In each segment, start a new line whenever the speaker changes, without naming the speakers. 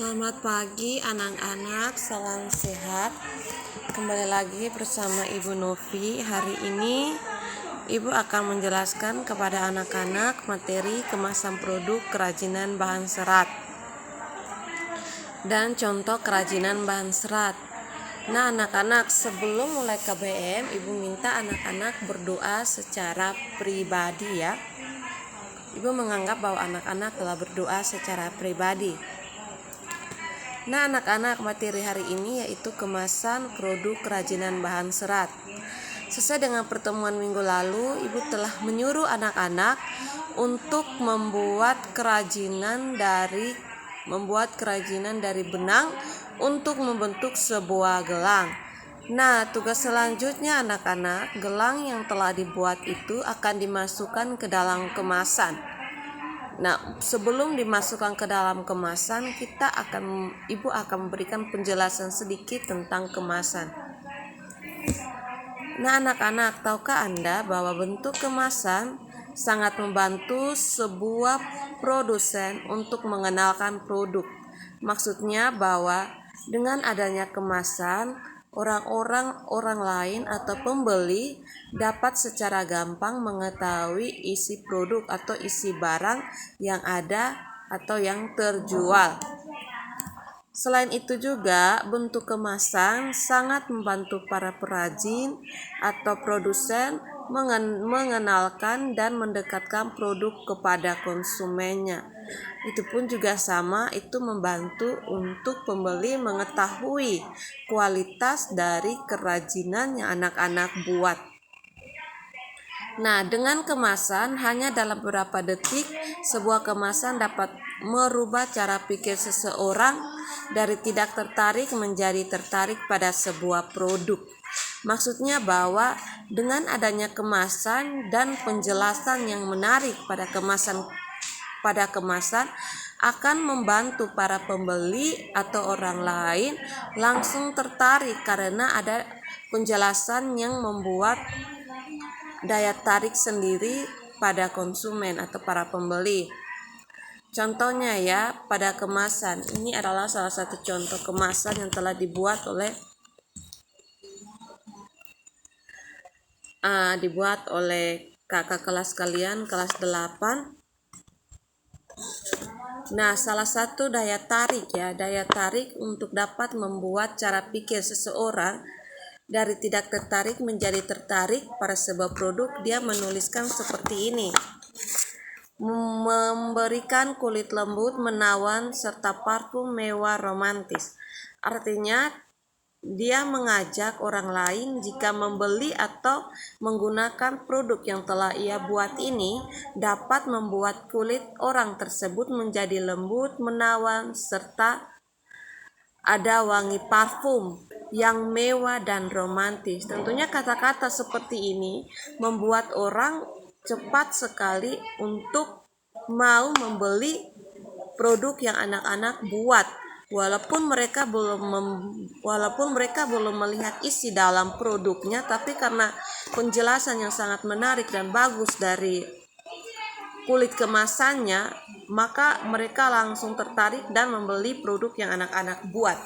Selamat pagi anak-anak, salam sehat. Kembali lagi bersama Ibu Novi. Hari ini Ibu akan menjelaskan kepada anak-anak materi kemasan produk kerajinan bahan serat dan contoh kerajinan bahan serat. Nah anak-anak, sebelum mulai KBM, Ibu minta anak-anak berdoa secara pribadi ya. Ibu menganggap bahwa anak-anak telah berdoa secara pribadi. Nah anak-anak, materi hari ini yaitu kemasan produk kerajinan bahan serat. Sesuai dengan pertemuan minggu lalu, Ibu telah menyuruh anak-anak untuk membuat kerajinan dari benang untuk membentuk sebuah gelang. Nah, tugas selanjutnya anak-anak, gelang yang telah dibuat itu akan dimasukkan ke dalam kemasan. Nah, sebelum dimasukkan ke dalam kemasan, Ibu akan memberikan penjelasan sedikit tentang kemasan. Nah, anak-anak, tahukah Anda bahwa bentuk kemasan sangat membantu sebuah produsen untuk mengenalkan produk? Maksudnya bahwa dengan adanya kemasan, orang lain atau pembeli dapat secara gampang mengetahui isi produk atau isi barang yang ada atau yang terjual. Selain itu juga, bentuk kemasan sangat membantu para perajin atau produsen mengenalkan dan mendekatkan produk kepada konsumennya. Itu pun juga sama, itu membantu untuk pembeli mengetahui kualitas dari kerajinan yang anak-anak buat. Nah, dengan kemasan, hanya dalam beberapa detik, sebuah kemasan dapat merubah cara pikir seseorang dari tidak tertarik menjadi tertarik pada sebuah produk. Maksudnya bahwa dengan adanya kemasan dan penjelasan yang menarik pada kemasan akan membantu para pembeli atau orang lain langsung tertarik karena ada penjelasan yang membuat daya tarik sendiri pada konsumen atau para pembeli. Contohnya ya, pada kemasan. Ini adalah salah satu contoh kemasan yang telah dibuat oleh kakak kelas kalian, kelas 8. Nah, salah satu daya tarik untuk dapat membuat cara pikir seseorang dari tidak tertarik menjadi tertarik pada sebuah produk, dia menuliskan seperti ini: memberikan kulit lembut, menawan, serta parfum mewah romantis. Artinya, dia mengajak orang lain jika membeli atau menggunakan produk yang telah ia buat ini dapat membuat kulit orang tersebut menjadi lembut, menawan, serta ada wangi parfum yang mewah dan romantis. Tentunya kata-kata seperti ini membuat orang cepat sekali untuk mau membeli produk yang anak-anak buat, walaupun mereka belum melihat isi dalam produknya, tapi karena penjelasan yang sangat menarik dan bagus dari kulit kemasannya, maka mereka langsung tertarik dan membeli produk yang anak-anak buat.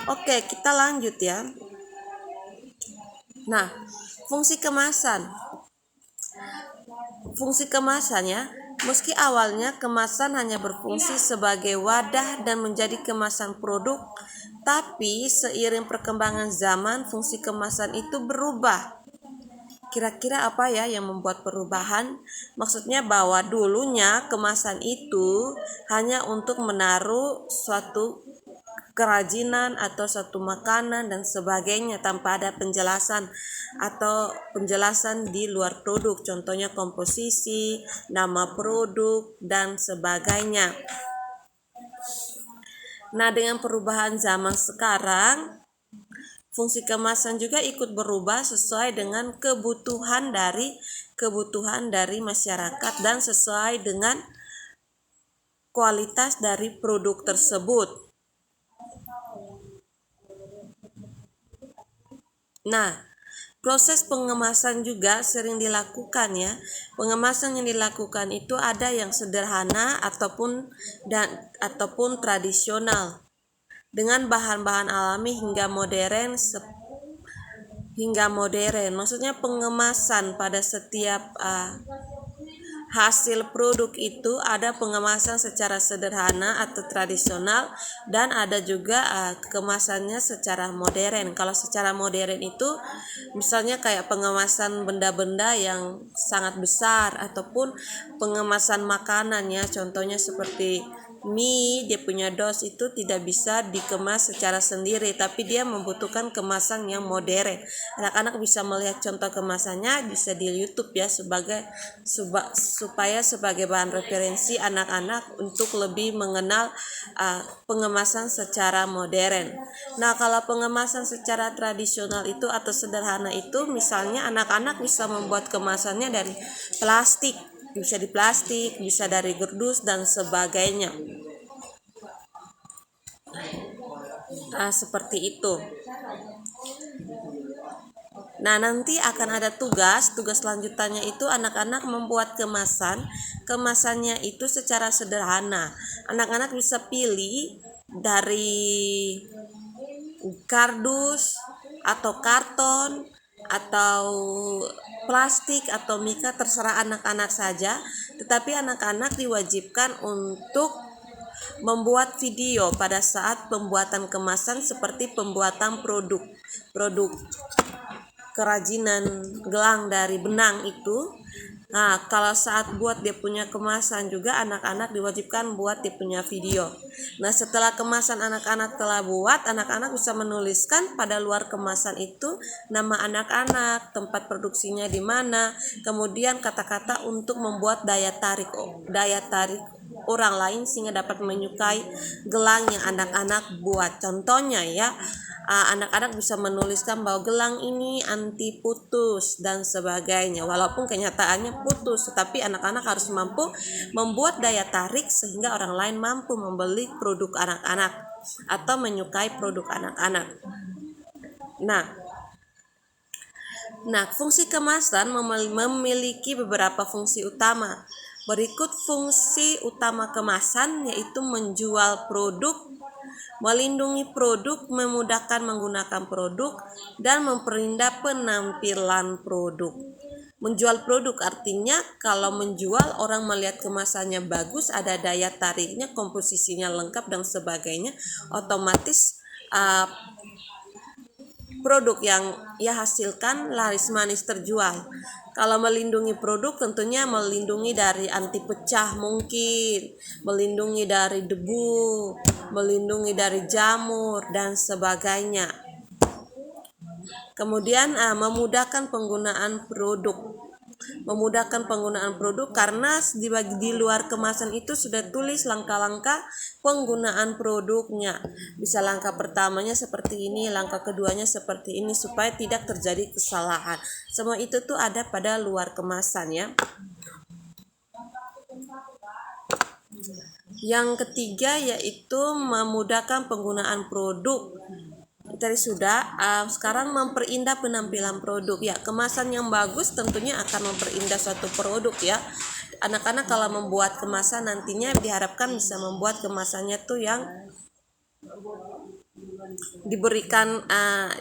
Oke, kita lanjut ya. Nah, fungsi kemasannya, meski awalnya kemasan hanya berfungsi sebagai wadah dan menjadi kemasan produk, tapi seiring perkembangan zaman, fungsi kemasan itu berubah. Kira-kira apa ya yang membuat perubahan? Maksudnya bahwa dulunya kemasan itu hanya untuk menaruh suatu kerajinan atau suatu makanan dan sebagainya tanpa ada penjelasan di luar produk, contohnya komposisi, nama produk dan sebagainya. Nah, dengan perubahan zaman sekarang, fungsi kemasan juga ikut berubah sesuai dengan kebutuhan dari masyarakat dan sesuai dengan kualitas dari produk tersebut. Nah, Proses pengemasan juga sering dilakukan ya. Pengemasan yang dilakukan itu ada yang sederhana ataupun tradisional dengan bahan-bahan alami hingga modern. Maksudnya pengemasan pada setiap hasil produk itu ada pengemasan secara sederhana atau tradisional dan ada juga kemasannya secara modern. Kalau secara modern itu misalnya kayak pengemasan benda-benda yang sangat besar ataupun pengemasan makanan ya, contohnya seperti mie, dia punya dos itu tidak bisa dikemas secara sendiri, tapi dia membutuhkan kemasan yang modern. Anak-anak bisa melihat contoh kemasannya bisa di YouTube ya supaya sebagai bahan referensi anak-anak untuk lebih mengenal pengemasan secara modern. Nah, kalau pengemasan secara tradisional itu atau sederhana itu misalnya anak-anak bisa membuat kemasannya dari plastik, bisa dari kardus dan sebagainya. Seperti itu. Nah, nanti akan ada tugas lanjutannya itu anak-anak membuat kemasannya itu secara sederhana. Anak-anak bisa pilih dari kardus atau karton atau plastik atau mika, terserah anak-anak saja, tetapi anak-anak diwajibkan untuk membuat video pada saat pembuatan kemasan seperti pembuatan produk kerajinan gelang dari benang itu. Nah, kalau saat buat dia punya kemasan juga anak-anak diwajibkan buat dia punya video. Nah, setelah kemasan anak-anak telah buat, anak-anak bisa menuliskan pada luar kemasan itu nama anak-anak, tempat produksinya di mana, kemudian kata-kata untuk membuat daya tarik orang lain sehingga dapat menyukai gelang yang anak-anak buat. Contohnya ya, anak-anak bisa menuliskan bahwa gelang ini anti putus dan sebagainya, walaupun kenyataannya putus, tetapi anak-anak harus mampu membuat daya tarik sehingga orang lain mampu membeli produk anak-anak atau menyukai produk anak-anak. Nah, fungsi kemasan memiliki beberapa fungsi utama. Berikut fungsi utama kemasan, yaitu menjual produk, melindungi produk, memudahkan menggunakan produk, dan memperindah penampilan produk. Menjual produk artinya kalau menjual, orang melihat kemasannya bagus, ada daya tariknya, komposisinya lengkap dan sebagainya, otomatis produk yang ia hasilkan laris manis terjual. Kalau melindungi produk tentunya melindungi dari anti pecah mungkin, melindungi dari debu, melindungi dari jamur dan sebagainya. Kemudian memudahkan penggunaan produk karena di luar kemasan itu sudah tulis langkah-langkah penggunaan produknya. Bisa langkah pertamanya seperti ini, langkah keduanya seperti ini supaya tidak terjadi kesalahan. Semua itu tuh ada pada luar kemasan ya. Yang ketiga yaitu memudahkan penggunaan produk. Tadi sudah, sekarang memperindah penampilan produk ya. Kemasan yang bagus tentunya akan memperindah suatu produk ya. Anak-anak kalau membuat kemasan nantinya diharapkan bisa membuat kemasannya tuh yang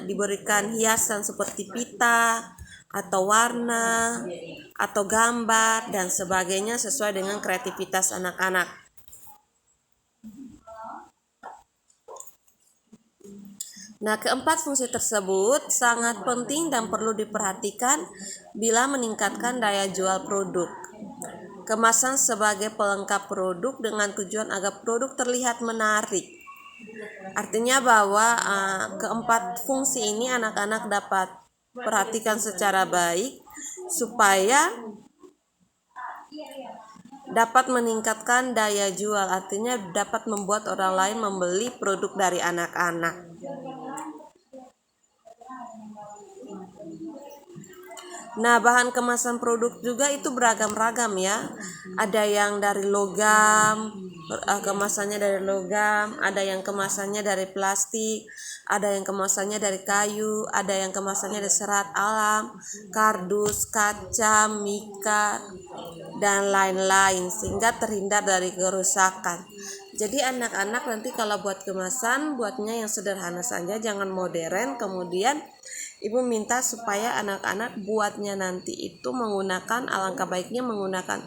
diberikan hiasan seperti pita atau warna atau gambar dan sebagainya sesuai dengan kreativitas anak-anak. Nah, keempat fungsi tersebut sangat penting dan perlu diperhatikan bila meningkatkan daya jual produk. Kemasan sebagai pelengkap produk dengan tujuan agar produk terlihat menarik. Artinya bahwa keempat fungsi ini anak-anak dapat perhatikan secara baik supaya dapat meningkatkan daya jual, artinya dapat membuat orang lain membeli produk dari anak-anak. Nah, bahan kemasan produk juga itu beragam-ragam ya. Ada yang dari logam, kemasannya dari logam, ada yang kemasannya dari plastik, ada yang kemasannya dari kayu, ada yang kemasannya dari serat alam, kardus, kaca, mika, dan lain-lain sehingga terhindar dari kerusakan. Jadi anak-anak nanti kalau buat kemasan, buatnya yang sederhana saja, jangan modern. Kemudian Ibu minta supaya anak-anak buatnya nanti itu menggunakan, alangkah baiknya menggunakan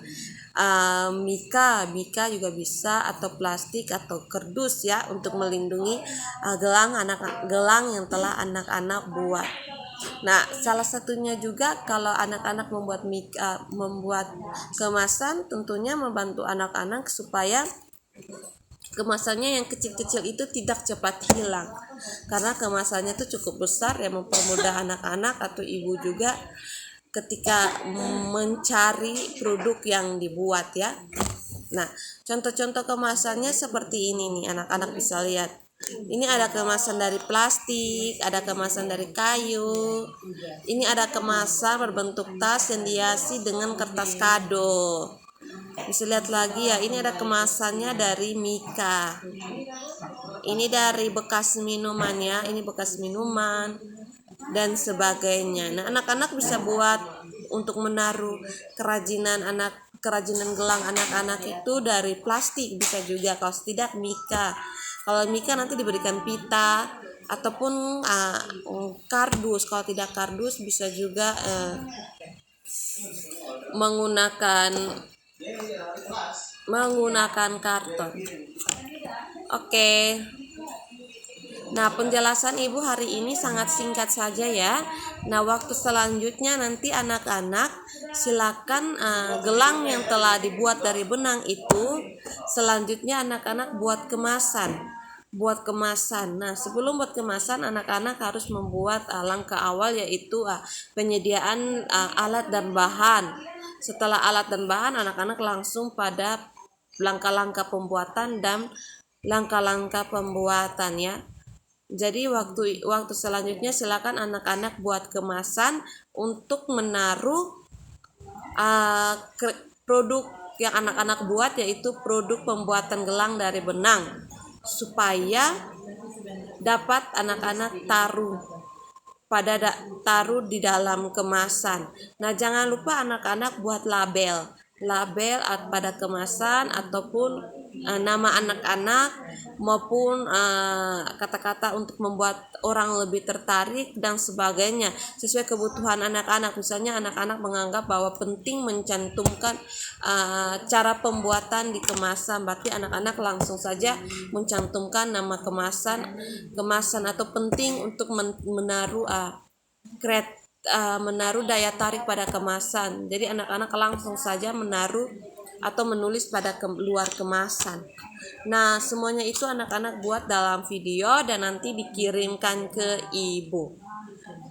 mika juga bisa, atau plastik atau kardus ya, untuk melindungi gelang yang telah anak-anak buat. Nah, salah satunya juga kalau anak-anak membuat kemasan, tentunya membantu anak-anak supaya kemasannya yang kecil-kecil itu tidak cepat hilang, karena kemasannya itu cukup besar ya, mempermudah anak-anak atau ibu juga ketika mencari produk yang dibuat ya. Nah, contoh-contoh kemasannya seperti ini nih, anak-anak bisa lihat. Ini ada kemasan dari plastik, ada kemasan dari kayu. Ini ada kemasan berbentuk tas yang dihiasi dengan kertas kado. Bisa lihat lagi ya, ini ada kemasannya dari mika. Ini dari bekas minuman ya, ini bekas minuman dan sebagainya. Nah, anak-anak bisa buat untuk menaruh kerajinan gelang anak-anak itu dari plastik, bisa juga. Kalau tidak mika. Kalau mika nanti diberikan pita ataupun kardus. Kalau tidak kardus bisa juga menggunakan karton. Oke. Nah, penjelasan Ibu hari ini sangat singkat saja ya. Nah, waktu selanjutnya nanti anak-anak silakan gelang yang telah dibuat dari benang itu, selanjutnya anak-anak buat kemasan. Nah, sebelum buat kemasan, anak-anak harus membuat langkah awal, yaitu penyediaan alat dan bahan. Setelah alat dan bahan, anak-anak langsung pada langkah-langkah pembuatan dan langkah-langkah pembuatan ya. Jadi waktu selanjutnya silakan anak-anak buat kemasan untuk menaruh produk yang anak-anak buat, yaitu produk pembuatan gelang dari benang, supaya dapat anak-anak taruh di dalam kemasan. Nah, jangan lupa anak-anak buat label pada kemasan, ataupun nama anak-anak maupun kata-kata untuk membuat orang lebih tertarik dan sebagainya sesuai kebutuhan anak-anak. Misalnya anak-anak menganggap bahwa penting mencantumkan cara pembuatan di kemasan, berarti anak-anak langsung saja mencantumkan nama kemasan, atau penting untuk menaruh menaruh daya tarik pada kemasan. Jadi anak-anak langsung saja menaruh atau menulis pada luar kemasan. Nah, semuanya itu anak-anak buat dalam video dan nanti dikirimkan ke Ibu.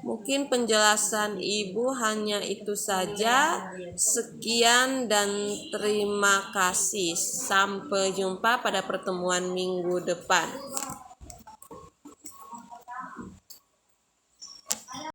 Mungkin penjelasan Ibu hanya itu saja. Sekian dan terima kasih. Sampai jumpa pada pertemuan minggu depan.